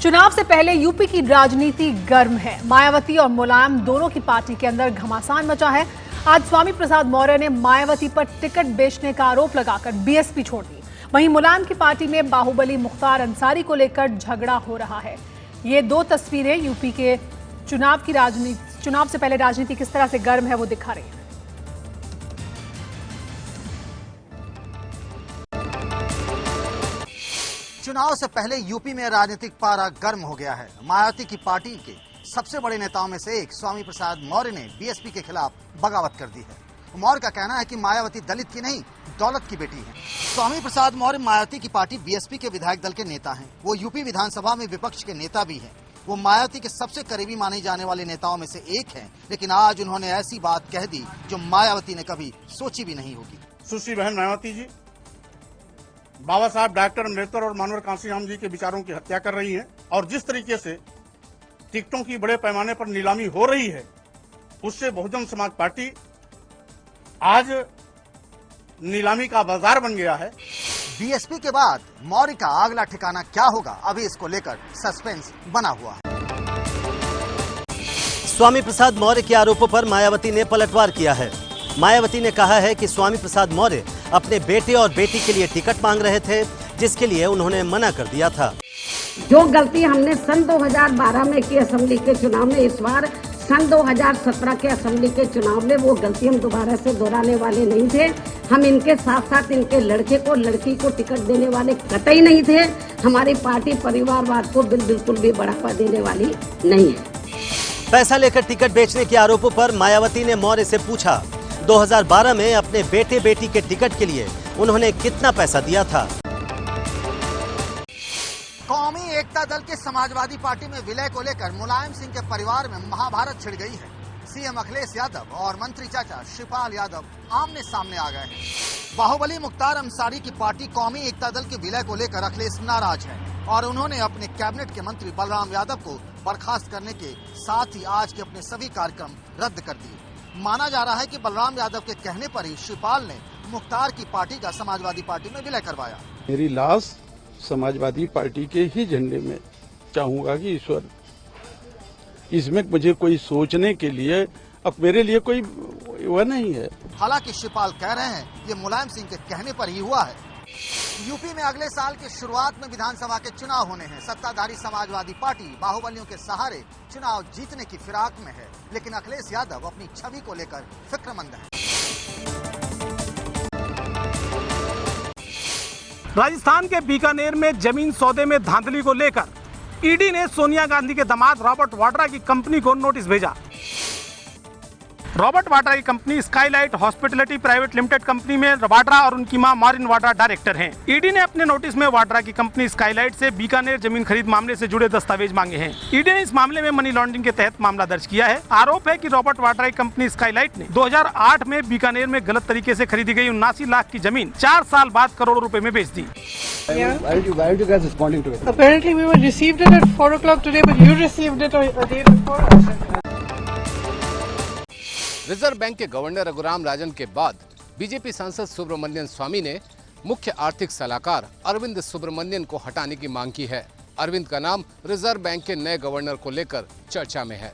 चुनाव से पहले यूपी की राजनीति गर्म है। मायावती और मुलायम दोनों की पार्टी के अंदर घमासान मचा है। आज स्वामी प्रसाद मौर्य ने मायावती पर टिकट बेचने का आरोप लगाकर बीएसपी छोड़ दी। वहीं मुलायम की पार्टी में बाहुबली मुख्तार अंसारी को लेकर झगड़ा हो रहा है। ये दो तस्वीरें यूपी के चुनाव से पहले राजनीति किस तरह से गर्म है वो दिखा रही है। चुनाव से पहले यूपी में राजनीतिक पारा गर्म हो गया है। मायावती की पार्टी के सबसे बड़े नेताओं में से एक स्वामी प्रसाद मौर्य ने बीएसपी के खिलाफ बगावत कर दी है। मौर्य का कहना है कि मायावती दलित की नहीं, दौलत की बेटी है। स्वामी प्रसाद मौर्य मायावती की पार्टी बीएसपी के विधायक दल के नेता हैं। वो यूपी विधानसभा में विपक्ष के नेता भी हैं। वो मायावती के सबसे करीबी माने जाने वाले नेताओं में से एक हैं। लेकिन आज उन्होंने ऐसी बात कह दी जो मायावती ने कभी सोची भी नहीं होगी। सुश्री बहन मायावती जी बाबा साहब डॉक्टर अम्बेडकर और मानवर कांशीराम जी के विचारों की हत्या कर रही हैं और जिस तरीके से टिकटों की बड़े पैमाने पर नीलामी हो रही है, उससे बहुजन समाज पार्टी आज नीलामी का बाजार बन गया है। बीएसपी के बाद मौर्य का अगला ठिकाना क्या होगा, अभी इसको लेकर सस्पेंस बना हुआ है। स्वामी प्रसाद मौर्य के आरोपों पर मायावती ने पलटवार किया है। मायावती ने कहा है कि स्वामी प्रसाद मौर्य अपने बेटे और बेटी के लिए टिकट मांग रहे थे, जिसके लिए उन्होंने मना कर दिया था। जो गलती हमने सन 2012 में की असेंबली के चुनाव में, इस बार सन 2017 के असेंबली के चुनाव में वो गलती हम दोबारा से दोहराने वाले नहीं थे। हम इनके साथ साथ इनके लड़की को टिकट देने वाले कतई नहीं थे। हमारी पार्टी परिवारवाद को बिल्कुल भी बढ़ावा देने वाली नहीं है। पैसा लेकर टिकट बेचने के आरोपों पर मायावती ने मौर्य से पूछा 2012 में अपने बेटे बेटी के टिकट के लिए उन्होंने कितना पैसा दिया था। कौमी एकता दल के समाजवादी पार्टी में विलय को लेकर मुलायम सिंह के परिवार में महाभारत छिड़ गई है। सीएम अखिलेश यादव और मंत्री चाचा शिवपाल यादव आमने सामने आ गए हैं। बाहुबली मुख्तार अंसारी की पार्टी कौमी एकता दल के विलय को लेकर अखिलेश नाराज है और उन्होंने अपने कैबिनेट के मंत्री बलराम यादव को बर्खास्त करने के साथ ही आज के अपने सभी कार्यक्रम रद्द कर दिए। माना जा रहा है कि बलराम यादव के कहने पर ही शिवपाल ने मुख्तार की पार्टी का समाजवादी पार्टी में विलय करवाया। मेरी लाश समाजवादी पार्टी के ही झंडे में चाहूंगा कि ईश्वर, इसमें मुझे कोई सोचने के लिए अब मेरे लिए कोई वह नहीं है। हालांकि शिवपाल कह रहे हैं ये मुलायम सिंह के कहने पर ही हुआ है। यूपी में अगले साल के शुरुआत में विधानसभा के चुनाव होने हैं। सत्ताधारी समाजवादी पार्टी बाहुबलियों के सहारे चुनाव जीतने की फिराक में है, लेकिन अखिलेश यादव अपनी छवि को लेकर फिक्रमंद है। राजस्थान के बीकानेर में जमीन सौदे में धांधली को लेकर ईडी ने सोनिया गांधी के दामाद रॉबर्ट वाड्रा की कंपनी को नोटिस भेजा। रॉबर्ट वाड्रा की company Skylight hospitality private limited company में वाड्रा और उनकी मां मारिन वाड्रा डायरेक्टर हैं। ईडी ने अपने नोटिस में वाड्रा की कंपनी स्काईलाइट से बीकानेर जमीन खरीद मामले से जुड़े दस्तावेज मांगे हैं। ईडी ने इस मामले में मनी लॉन्ड्रिंग के तहत मामला दर्ज किया है। आरोप है कि रॉबर्ट वाड्रा की कंपनी स्काईलाइट ने 2008 में बीकानेर में गलत तरीके से खरीदी गई 79 लाख की जमीन 4 साल बाद करोड़ों रुपए में बेच दी। Why are you guys responding to it? Apparently we were received it at 4 o'clock today, but you received it a day before. Reserve bank के गवर्नर रघुराम राजन के बाद बीजेपी सांसद सुब्रमण्यन स्वामी ने मुख्य आर्थिक सलाहकार अरविंद सुब्रमण्यन को हटाने की मांग की है। अरविंद का नाम रिजर्व बैंक के नए गवर्नर को लेकर चर्चा में है।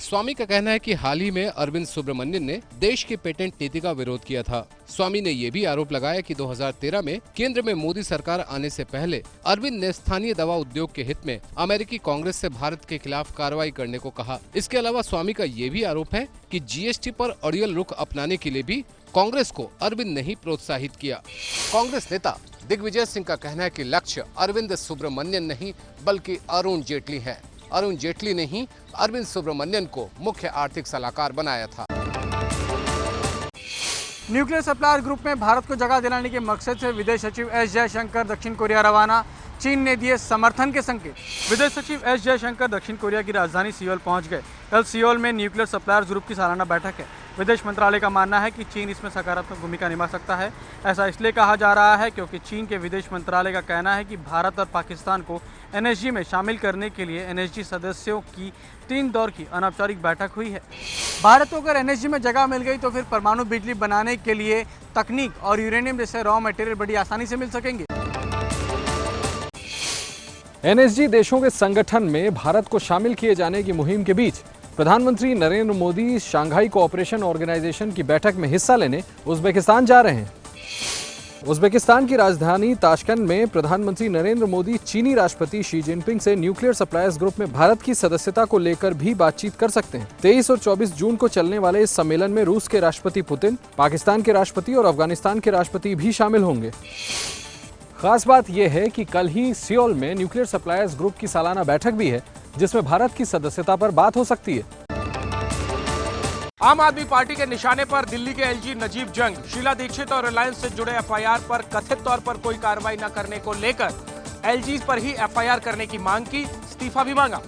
स्वामी का कहना है कि हाल ही में अरविंद सुब्रमण्यन ने देश की पेटेंट नीति का विरोध किया था। स्वामी ने ये भी आरोप लगाया कि 2013 में केंद्र में मोदी सरकार आने से पहले अरविंद ने स्थानीय दवा उद्योग के हित में अमेरिकी कांग्रेस से भारत के खिलाफ कार्रवाई करने को कहा। इसके अलावा स्वामी का ये भी आरोप है कि जीएसटी पर अड़ियल रुख अपनाने के लिए भी कांग्रेस को अरविंद ने ही प्रोत्साहित किया। कांग्रेस नेता दिग्विजय सिंह का कहना है कि लक्ष्य अरविंद सुब्रमण्यन नहीं बल्कि अरुण जेटली है। अरुण जेटली ने ही अरविंद सुब्रमण्यन को मुख्य आर्थिक सलाहकार बनाया था। न्यूक्लियर सप्लायर ग्रुप में भारत को जगह दिलाने के मकसद से विदेश सचिव एस जयशंकर दक्षिण कोरिया रवाना। चीन ने दिए समर्थन के संकेत। विदेश सचिव एस जयशंकर दक्षिण कोरिया की राजधानी सियोल पहुंच गए। कल सियोल में न्यूक्लियर सप्लायर्स ग्रुप की सालाना बैठक है। विदेश मंत्रालय का मानना है कि चीन इसमें सकारात्मक भूमिका निभा सकता है। ऐसा इसलिए कहा जा रहा है क्योंकि चीन के विदेश मंत्रालय का कहना है कि भारत और पाकिस्तान को एनएसजी में शामिल करने के लिए एनएसजी सदस्यों की 3 दौर की अनौपचारिक बैठक हुई है। भारत को अगर एनएसजी में जगह मिल गई तो फिर परमाणु बिजली बनाने के लिए तकनीक और यूरेनियम जैसे रॉ मटेरियल बड़ी आसानी से मिल सकेंगे। एनएसजी देशों के संगठन में भारत को शामिल किए जाने की मुहिम के बीच प्रधानमंत्री Narendra Modi Shanghai Cooperation Organisation की बैठक में हिस्सा लेने उज्बेकिस्तान जा रहे हैं। उज्बेकिस्तान की राजधानी ताशकंद में प्रधानमंत्री नरेंद्र मोदी चीनी राष्ट्रपति शी जिनपिंग से न्यूक्लियर सप्लायर्स ग्रुप में भारत की सदस्यता को लेकर भी बातचीत कर सकते हैं। 23 और 24 जून को चलने वाले इस सम्मेलन में रूस के राष्ट्रपति पुतिन, पाकिस्तान के राष्ट्रपति और अफगानिस्तान के राष्ट्रपति भी शामिल होंगे। खास बात यह है कि कल ही सियोल में न्यूक्लियर सप्लायर्स ग्रुप की सालाना बैठक भी है, जिसमें भारत की सदस्यता पर बात हो सकती है। आम आदमी पार्टी के निशाने पर दिल्ली के एलजी नजीब जंग, शीला दीक्षित और रिलायंस से जुड़े एफआईआर पर कथित तौर पर कोई कार्रवाई न करने को लेकर एलजी पर ही एफआईआर करने की मांग की, इस्तीफा भी मांगा।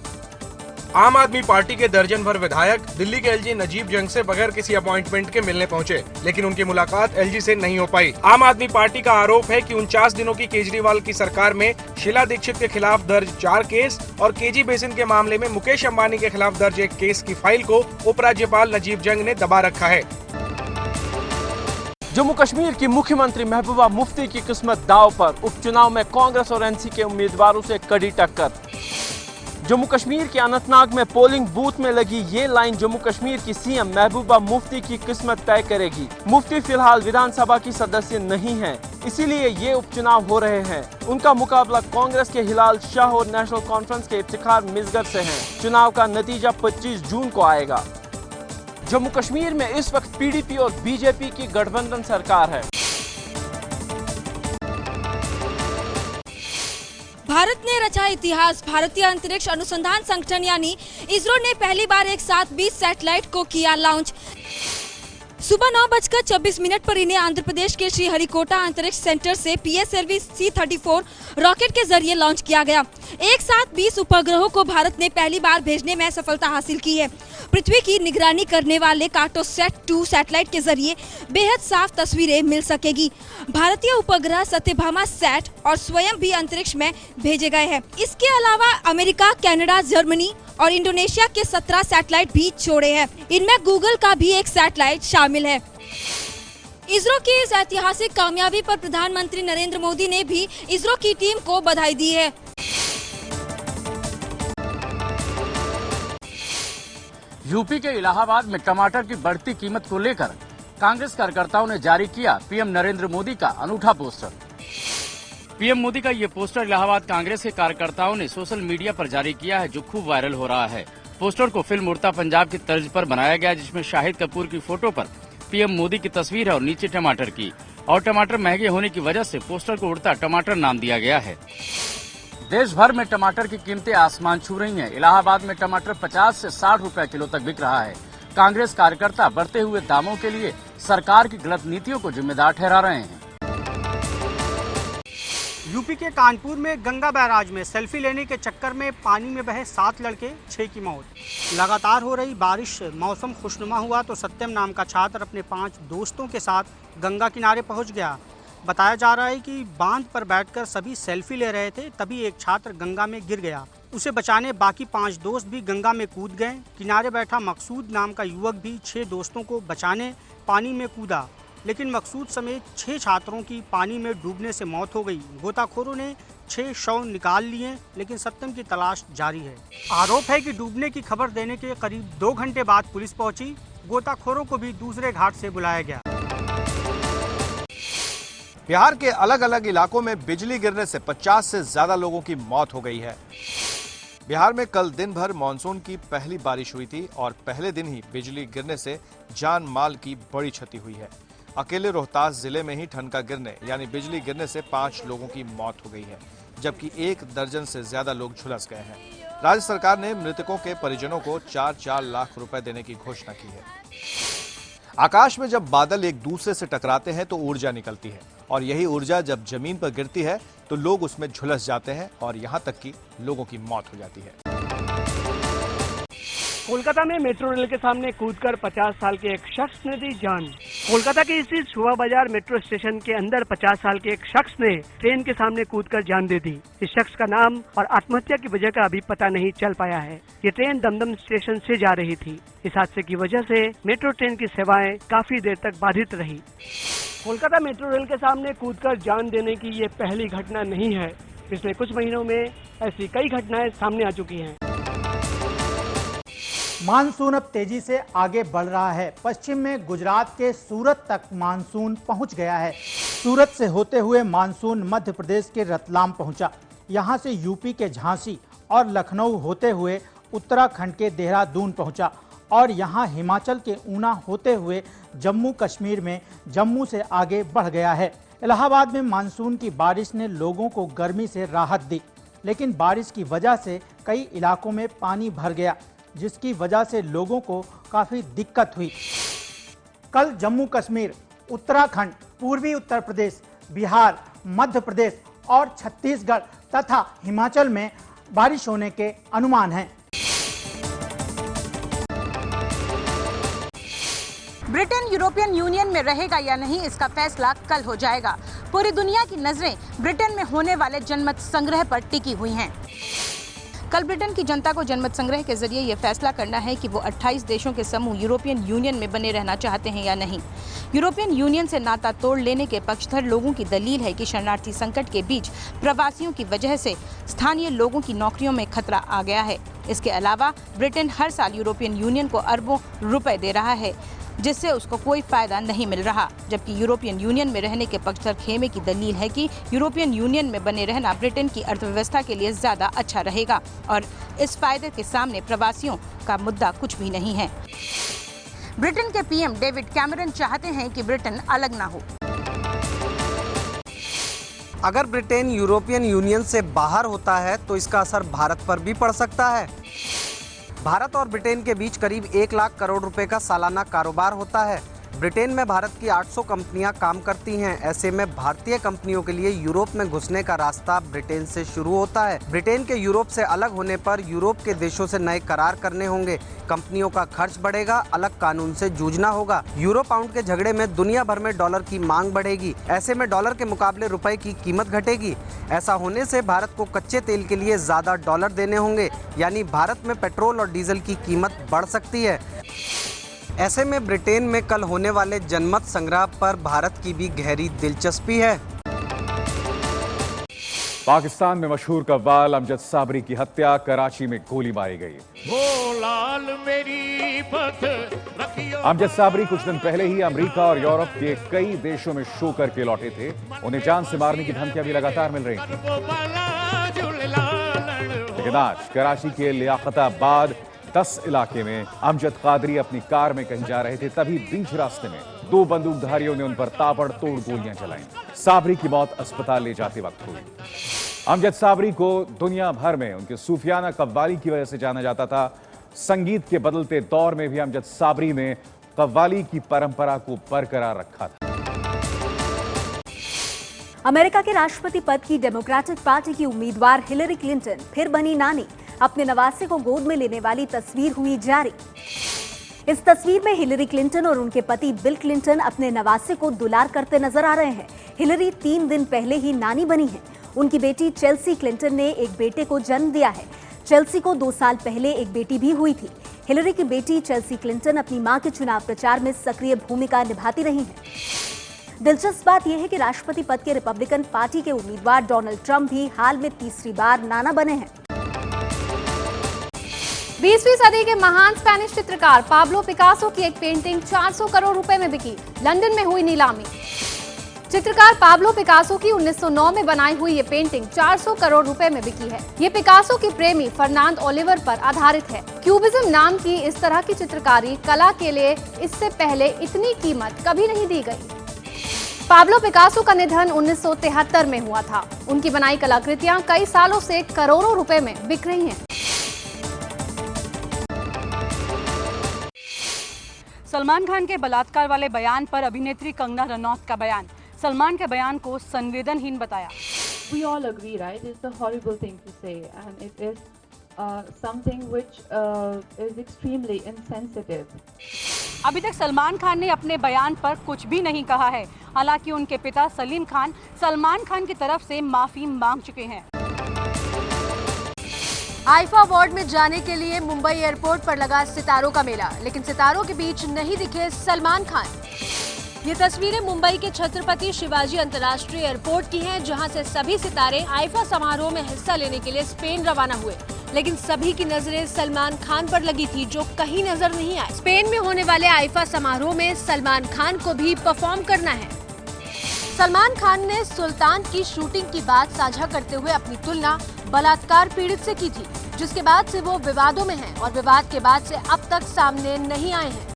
आम आदमी पार्टी के दर्जन भर विधायक दिल्ली के एलजी नजीब जंग से बगैर किसी अपॉइंटमेंट के मिलने पहुंचे, लेकिन उनकी मुलाकात एलजी से नहीं हो पाई। आम आदमी पार्टी का आरोप है कि 49 दिनों की केजरीवाल की सरकार में शीला दीक्षित के खिलाफ दर्ज 4 केस और केजी बेसिन के मामले में मुकेश अंबानी के खिलाफ दर्ज एक केस की फाइल को उपराज्यपाल नजीब जंग ने दबा रखा है। जम्मू कश्मीर की मुख्यमंत्री महबूबा मुफ्ती की किस्मत दांव पर, उपचुनाव में कांग्रेस और एनसी के उम्मीदवारों से कड़ी टक्कर। जम्मू कश्मीर के अनंतनाग में पोलिंग बूथ में लगी ये लाइन जम्मू कश्मीर की सीएम महबूबा मुफ्ती की किस्मत तय करेगी। मुफ्ती फिलहाल विधानसभा की सदस्य नहीं हैं, इसीलिए ये उपचुनाव हो रहे हैं। उनका मुकाबला कांग्रेस के हिलाल शाह और नेशनल कॉन्फ्रेंस के इफ्तिखार मिसगर से है। चुनाव का नतीजा 25 जून को आएगा। जम्मू कश्मीर में इस वक्त पीडीपी और बीजेपी की गठबंधन सरकार है। भारत ने रचा इतिहास। भारतीय अंतरिक्ष अनुसंधान संगठन यानी इसरो ने पहली बार एक साथ 20 सैटेलाइट को किया लॉन्च। सुबह 9:26 पर इन्हें आंध्र प्रदेश के श्रीहरिकोटा अंतरिक्ष सेंटर से PSLV C-34 रॉकेट के जरिए लॉन्च किया गया। एक साथ 20 उपग्रहों को भारत ने पहली बार भेजने में सफलता हासिल की है। पृथ्वी की निगरानी करने वाले कार्टोसैट 2 सैटेलाइट के जरिए बेहद साफ तस्वीरें मिल सकेगी। भारतीय उपग्रह सत्यभामा सैट और स्वयं भी अंतरिक्ष में भेजे गए हैं। इसके अलावा अमेरिका, कनाडा, जर्मनी और इंडोनेशिया के 17 सैटेलाइट भी छोड़े हैं। इनमें गूगल का भी एक सैटेलाइट शामिल है। इसरो की इस ऐतिहासिक कामयाबी पर प्रधानमंत्री नरेंद्र मोदी ने भी इसरो की टीम को बधाई दी है। यूपी के इलाहाबाद में टमाटर की बढ़ती कीमत को लेकर कांग्रेस कार्यकर्ताओं ने जारी किया पीएम नरेंद्र मोदी का अनूठा पोस्टर। पीएम मोदी का ये पोस्टर इलाहाबाद कांग्रेस के कार्यकर्ताओं ने सोशल मीडिया पर जारी किया है, जो खूब वायरल हो रहा है। पोस्टर को फिल्म उड़ता पंजाब की तर्ज पर बनाया गया, जिसमें शाहिद कपूर की फोटो पर पीएम मोदी की तस्वीर है और नीचे टमाटर की। और टमाटर महंगे होने की वजह से पोस्टर को उड़ता टमाटर नाम दिया गया है। देश भर में टमाटर की कीमतें आसमान छू रही हैं। इलाहाबाद में टमाटर 50 से 60 रुपए किलो तक बिक रहा है। कांग्रेस कार्यकर्ता बढ़ते हुए दामों के लिए सरकार की गलत नीतियों को जिम्मेदार ठहरा रहे हैं। यूपी के कानपुर में गंगा बैराज में सेल्फी लेने के चक्कर में पानी में बहे 7 लड़के, 6 की मौत। लगातार हो रही बारिश से मौसम खुशनुमा हुआ तो सत्यम नाम का छात्र अपने 5 दोस्तों के साथ गंगा किनारे पहुंच गया। बताया जा रहा है कि बांध पर बैठकर सभी सेल्फी ले रहे थे, तभी एक छात्र गंगा में गिर गया। उसे बचाने बाकी 5 दोस्त भी गंगा में कूद गए। किनारे बैठा मकसूद नाम का युवक भी 6 दोस्तों को बचाने पानी में कूदा, लेकिन मकसूद समेत 6 छात्रों की पानी में डूबने से मौत हो गई। गोताखोरों ने 6 शव निकाल लिए, लेकिन सत्यम की तलाश जारी है। आरोप है कि डूबने की खबर देने के करीब 2 घंटे बाद पुलिस पहुंची। गोताखोरों को भी दूसरे घाट से बुलाया गया। बिहार के अलग अलग इलाकों में बिजली गिरने से 50 से ज्यादा लोगों की मौत हो गई है। बिहार में कल दिन भर मानसून की पहली बारिश हुई थी और पहले दिन ही बिजली गिरने से जान माल की बड़ी क्षति हुई है। अकेले रोहतास जिले में ही ठनका गिरने यानी बिजली गिरने से 5 लोगों की मौत हो गई है, जबकि 1 दर्जन से ज्यादा लोग झुलस गए हैं। राज्य सरकार ने मृतकों के परिजनों को 4-4 लाख रुपए देने की घोषणा की है। आकाश में जब बादल एक दूसरे से टकराते हैं तो ऊर्जा निकलती है, और यही ऊर्जा जब जमीन पर गिरती है तो लोग उसमें झुलस जाते हैं और यहाँ तक कि लोगों की मौत हो जाती है। कोलकाता में मेट्रो रेल के सामने कूदकर 50 साल के एक शख्स ने दी जान। कोलकाता के इसी शोभा बाजार मेट्रो स्टेशन के अंदर 50 साल के एक शख्स ने ट्रेन के सामने कूदकर जान दे दी। इस शख्स का नाम और आत्महत्या की वजह का अभी पता नहीं चल पाया है। ये ट्रेन दमदम स्टेशन से जा रही थी। इस हादसे की वजह से मेट्रो ट्रेन की सेवाएं काफी देर तक बाधित रही। कोलकाता मेट्रो रेल के सामने कूदकर जान देने की ये पहली घटना नहीं है। पिछले कुछ महीनों में ऐसी कई घटनाएं सामने आ चुकी हैं। मानसून अब तेजी से आगे बढ़ रहा है। पश्चिम में गुजरात के सूरत तक मानसून पहुंच गया है। सूरत से होते हुए मानसून मध्य प्रदेश के रतलाम पहुंचा। यहां से यूपी के झांसी और लखनऊ होते हुए उत्तराखंड के देहरादून पहुंचा और यहां हिमाचल के ऊना होते हुए जम्मू कश्मीर में जम्मू से आगे बढ़ गया है। इलाहाबाद में मानसून की बारिश ने लोगों को गर्मी से राहत दी, लेकिन बारिश की वजह से कई इलाकों में पानी भर गया, जिसकी वजह से लोगों को काफ़ी दिक्कत हुई। कल जम्मू कश्मीर, उत्तराखंड, पूर्वी उत्तर प्रदेश, बिहार, मध्य प्रदेश और छत्तीसगढ़ तथा हिमाचल में बारिश होने के अनुमान हैं। ब्रिटेन यूरोपियन यूनियन में रहेगा या नहीं, इसका फैसला कल हो जाएगा। पूरी दुनिया की नजरें ब्रिटेन में होने वाले जनमत संग्रह पर टिकी हुई हैं। कल ब्रिटेन की जनता को जनमत संग्रह के जरिए यह फैसला करना है कि वो 28 देशों के समूह यूरोपियन यूनियन में बने रहना चाहते हैं या नहीं। यूरोपियन यूनियन से नाता तोड़ लेने के पक्षधर लोगों की दलील है कि शरणार्थी संकट के बीच प्रवासियों की वजह से स्थानीय लोगों की नौकरियों में खतरा आ गया है। इसके अलावा ब्रिटेन हर साल यूरोपियन यूनियन को अरबों रुपए दे रहा है, जिससे उसको कोई फायदा नहीं मिल रहा। जबकि यूरोपियन यूनियन में रहने के पक्षधर खेमे की दलील है कि यूरोपियन यूनियन में बने रहना ब्रिटेन की अर्थव्यवस्था के लिए ज्यादा अच्छा रहेगा और इस फायदे के सामने प्रवासियों का मुद्दा कुछ भी नहीं है। ब्रिटेन के पीएम डेविड कैमरन चाहते हैं कि ब्रिटेन अलग ना हो। अगर ब्रिटेन यूरोपियन यूनियन से बाहर होता है तो इसका असर भारत पर भी पड़ सकता है। भारत और ब्रिटेन के बीच करीब 1 लाख करोड़ रुपए का सालाना कारोबार होता है। ब्रिटेन में भारत की 800 कंपनियां काम करती हैं। ऐसे में भारतीय कंपनियों के लिए यूरोप में घुसने का रास्ता ब्रिटेन से शुरू होता है। ब्रिटेन के यूरोप से अलग होने पर यूरोप के देशों से नए करार करने होंगे। कंपनियों का खर्च बढ़ेगा, अलग कानून से जूझना होगा। यूरो पाउंड के झगड़े में दुनिया भर में डॉलर की मांग बढ़ेगी। ऐसे में डॉलर के मुकाबले रुपए की कीमत घटेगी। ऐसा होने से भारत को कच्चे तेल के लिए ज्यादा डॉलर देने होंगे, यानी भारत में पेट्रोल और डीजल की कीमत बढ़ सकती है। ऐसे में ब्रिटेन में कल होने वाले जनमत संग्रह पर भारत की भी गहरी दिलचस्पी है। पाकिस्तान में मशहूर कव्वाल अमजद साबरी की हत्या, कराची में गोली मारी गई। अमजद साबरी कुछ दिन पहले ही अमेरिका और यूरोप के कई देशों में शो करके लौटे थे। उन्हें जान से मारने की धमकियां भी लगातार मिल रही थी। लेकिन आज कराची के लियाकताबाद 10 इलाके में अमजद कादरी अपनी कार में कहीं जा रहे थे, तभी बीच रास्ते में 2 बंदूकधारियों ने उन पर ताबड़तोड़ गोलियां चलाईं। साबरी की मौत अस्पताल ले जाते वक्त हुई। अमजद साबरी को दुनिया भर में उनके सूफियाना कव्वाली की वजह से जाना जाता था। संगीत के बदलते दौर में भी अमजद साबरी ने कव्वाली की परंपरा को बरकरार रखा था। अमेरिका के राष्ट्रपति पद की डेमोक्रेटिक पार्टी की उम्मीदवार हिलरी क्लिंटन फिर बनी नानी। अपने नवासे को गोद में लेने वाली तस्वीर हुई जारी। इस तस्वीर में हिलरी क्लिंटन और उनके पति बिल क्लिंटन अपने नवासे को दुलार करते नजर आ रहे हैं। हिलरी 3 दिन पहले ही नानी बनी है। उनकी बेटी चेल्सी क्लिंटन ने एक बेटे को जन्म दिया है। चेल्सी को 2 साल पहले एक बेटी भी हुई थी। हिलरी की बेटी चेल्सी क्लिंटन अपनी मां के चुनाव प्रचार में सक्रिय भूमिका निभाती रही है। दिलचस्प बात यह है कि राष्ट्रपति पद के रिपब्लिकन पार्टी के उम्मीदवार डोनाल्ड ट्रंप भी हाल में तीसरी बार नाना बने हैं। 20वीं सदी के महान स्पेनिश चित्रकार पाब्लो पिकासो की एक पेंटिंग 400 करोड़ रुपए में बिकी। लंदन में हुई नीलामी। चित्रकार पाब्लो पिकासो की 1909 में बनाई हुई ये पेंटिंग 400 करोड़ रुपए में बिकी है। ये पिकासो की प्रेमी फर्नांड ओलिवर पर आधारित है। क्यूबिज्म नाम की इस तरह की चित्रकारी कला के लिए इससे पहले इतनी कीमत कभी नहीं दी गई। पाब्लो पिकासो का निधन 1973 में हुआ था। उनकी बनाई कलाकृतियां कई सालों से करोड़ों रुपए में बिक रही हैं। सलमान खान के बलात्कार वाले बयान पर अभिनेत्री कंगना रनौत का बयान। सलमान के बयान को संवेदनहीन बताया। We all agree, right? It's a horrible thing to say, and it is something which is extremely insensitive. अभी तक सलमान खान ने अपने बयान पर कुछ भी नहीं कहा है। हालांकि उनके पिता सलीम खान सलमान खान की तरफ से माफी मांग चुके हैं। आईफा अवार्ड में जाने के लिए मुंबई एयरपोर्ट पर लगा सितारों का मेला, लेकिन सितारों के बीच नहीं दिखे सलमान खान। ये तस्वीरें मुंबई के छत्रपति शिवाजी अंतर्राष्ट्रीय एयरपोर्ट की हैं, जहां से सभी सितारे आईफा समारोह में हिस्सा लेने के लिए स्पेन रवाना हुए। लेकिन सभी की नजरें सलमान खान पर लगी थी, जो कहीं नजर नहीं आए। स्पेन में होने वाले आईफा समारोह में सलमान खान को भी परफॉर्म करना है। सलमान खान ने सुल्तान की शूटिंग की बात साझा करते हुए अपनी तुलना बलात्कार पीड़ित से की थी, जिसके बाद से वो विवादों में हैं और विवाद के बाद से अब तक सामने नहीं आए हैं।